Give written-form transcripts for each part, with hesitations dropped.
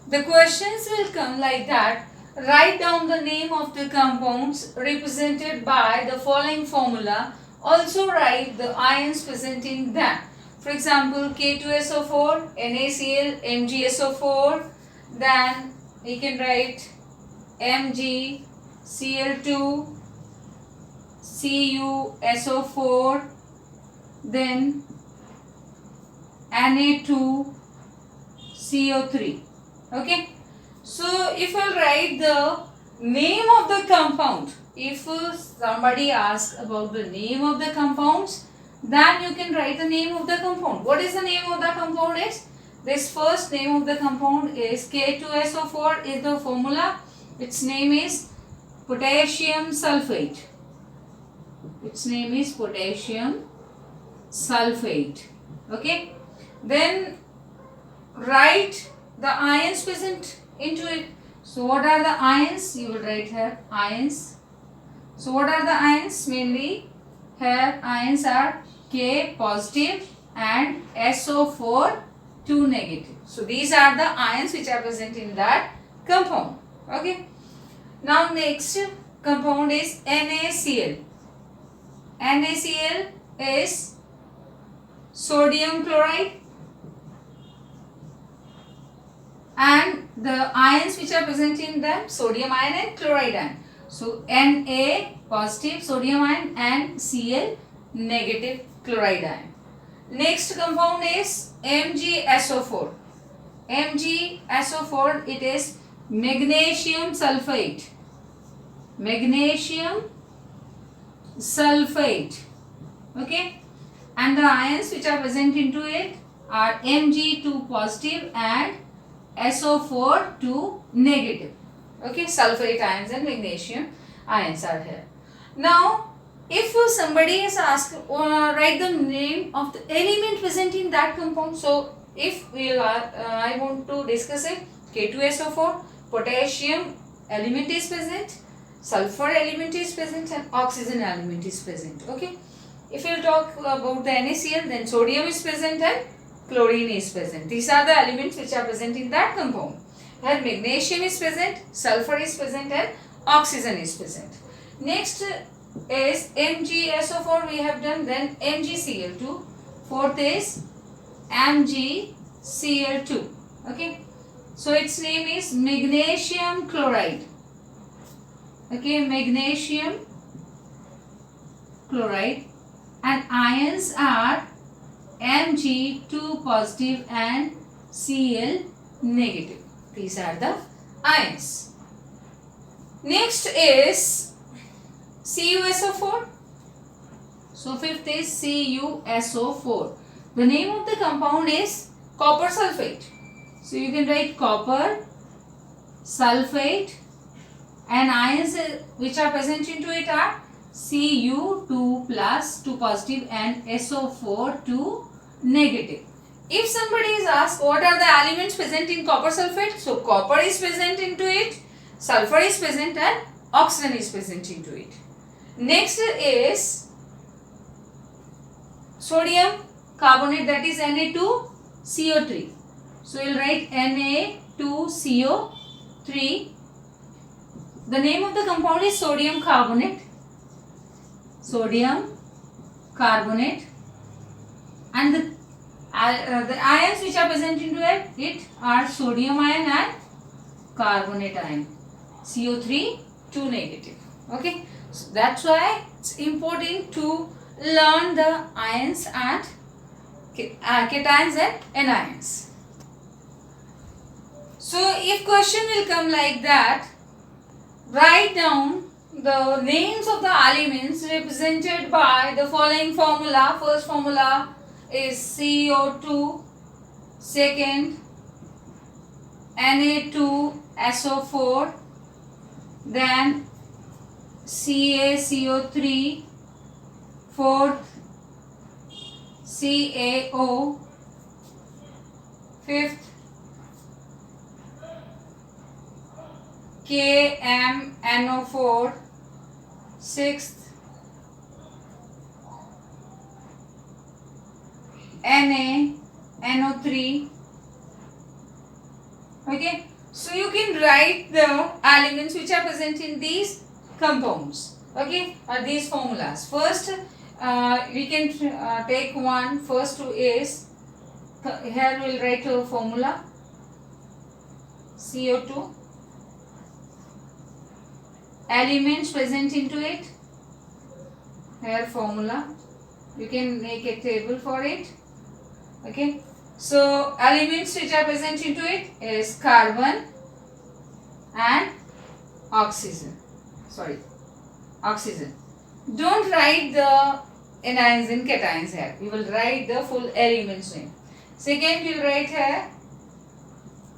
The questions will come like that. Write down the name of the compounds represented by the following formula. Also write the ions present in them. For example, K2SO4, NaCl, MgSO4. Then we can write MgCl2, CuSO4. Then Na2CO3. Okay. So if I write the name of the compound, if somebody asks about the name of the compounds, then you can write the name of the compound. What is the name of the compound is? This first name of the compound is K2SO4 is the formula. Its name is potassium sulfate. Its name is potassium sulfate. Okay. Then write the ions present into it. So what are the ions? You will write here ions. So what are the ions? Mainly here ions are K positive and SO4 2 negative. So these are the ions which are present in that compound. Okay. Now next compound is NaCl. NaCl is sodium chloride, and the ions which are present in them, sodium ion and chloride ion. So Na positive sodium ion and Cl negative chloride ion. Next compound is MgSO4. MgSO4, it is magnesium sulfate. Magnesium sulfate. Okay. And the ions which are present into it are Mg2 positive and SO4 2 negative. Okay, sulfate ions and magnesium ions are here. Now, if somebody is asked, write the name of the element present in that compound. So, if I want to discuss it, K2SO4, potassium element is present, sulfur element is present, and oxygen element is present. Okay. If you talk about the NaCl, then sodium is present and chlorine is present. These are the elements which are present in that compound. Here magnesium is present, sulfur is present and oxygen is present. Next is MgSO4 we have done, then MgCl2. Fourth is MgCl2. Okay. So its name is magnesium chloride. Okay, magnesium chloride, and ions are Mg2 positive and Cl negative. These are the ions. Next is CuSO4. So fifth is CuSO4. The name of the compound is copper sulfate. So you can write copper sulfate, and ions which are present into it are Cu2 plus 2 positive and SO4 2 negative. If somebody is asked what are the elements present in copper sulfate, so copper is present into it, sulfur is present and oxygen is present into it. Next is sodium carbonate, that is Na2CO3. So you will write Na2CO3. The name of the compound is sodium carbonate. Sodium carbonate, and the ions which are present into it are sodium ion and carbonate ion, CO3 2 negative. Okay, so that's why it's important to learn the ions and cations and anions. So if question will come like that, write down the names of the elements represented by the following formula. First formula is CO2, second Na2SO4, then CaCO3, fourth CaO, fifth KMNO4, sixth NaNO3. Okay, So you can write the elements which are present in these compounds, okay, or these formulas. First, we can take one. First is, here we will write a formula, CO2, elements present into it, here formula, you can make a table for it, okay. So elements which are present into it is carbon and oxygen. Oxygen. Don't write the anions and cations here. You will write the full elements name. Second, you will write here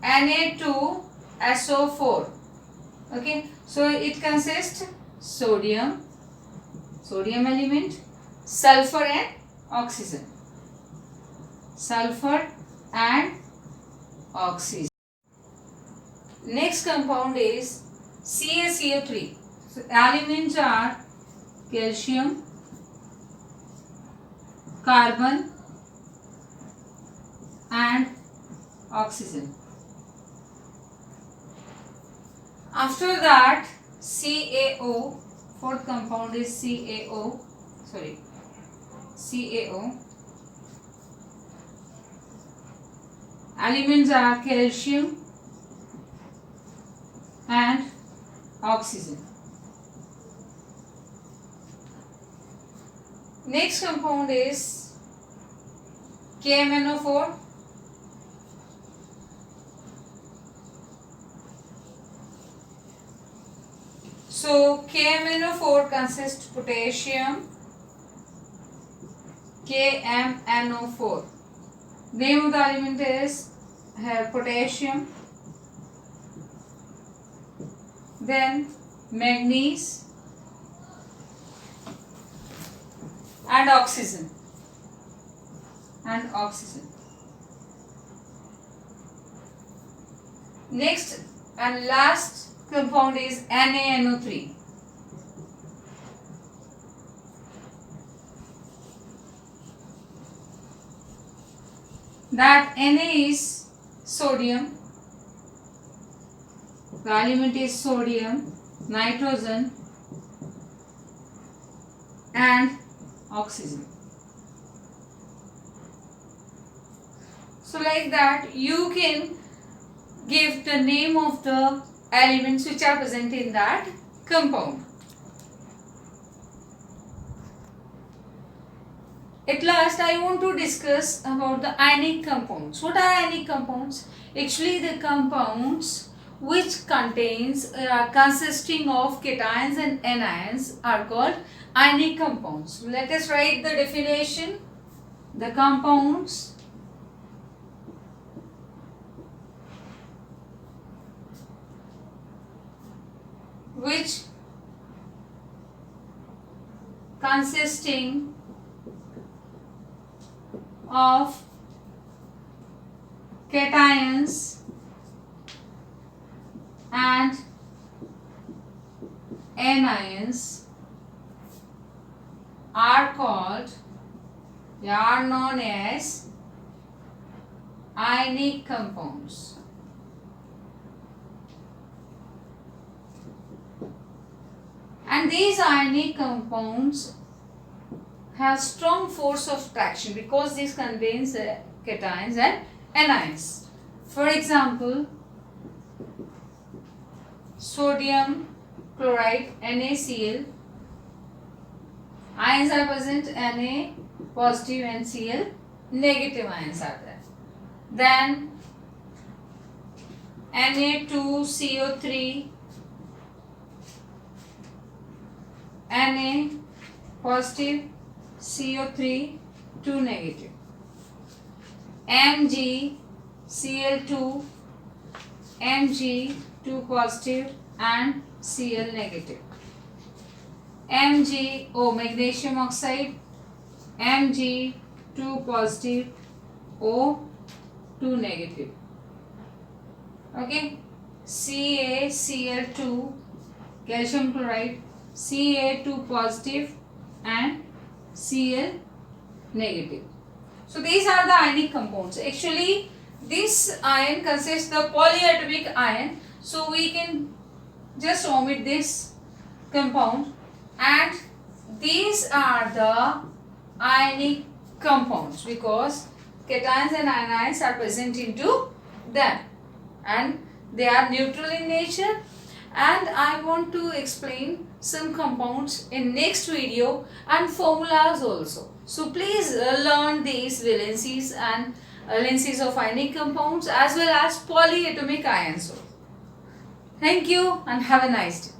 Na2SO4. Okay. So it consists sodium element, sulfur and oxygen. Sulfur and oxygen. Next compound is CaCO3. So elements are calcium, carbon and oxygen. After that, CaO, fourth compound is CaO. Elements are calcium and oxygen. Next compound is KMnO4. So KMnO4 consists potassium, KMnO4. Name of the element is here potassium, then manganese and oxygen. Next and last compound is NaNO3. That Na is sodium. The element is sodium, nitrogen and oxygen. So like that you can give the name of the elements which are present in that compound. At last, I want to discuss about the ionic compounds. What are ionic compounds? Actually, the compounds which contains consisting of cations and anions are called ionic compounds. Let us write the definition. The compounds which consisting of cations and anions are known as ionic compounds. And these ionic compounds have strong force of attraction because this contains cations and anions. For example, sodium chloride NaCl, ions are present, Na positive and Cl negative ions are there. Then Na2CO3, Na positive, CO3 2 negative. MgCl2, Mg 2 positive and Cl negative. MgO magnesium oxide, Mg 2 positive, O 2 negative. Okay. CaCl2 calcium chloride, Ca 2 positive and Cl negative. So these are the ionic compounds. Actually this ion consists the polyatomic ion. So we can just omit this compound, and these are the ionic compounds because cations and anions are present into them and they are neutral in nature. And I want to explain some compounds in next video and formulas also. So please learn these valencies and valencies of ionic compounds as well as polyatomic ions. Thank you and have a nice day.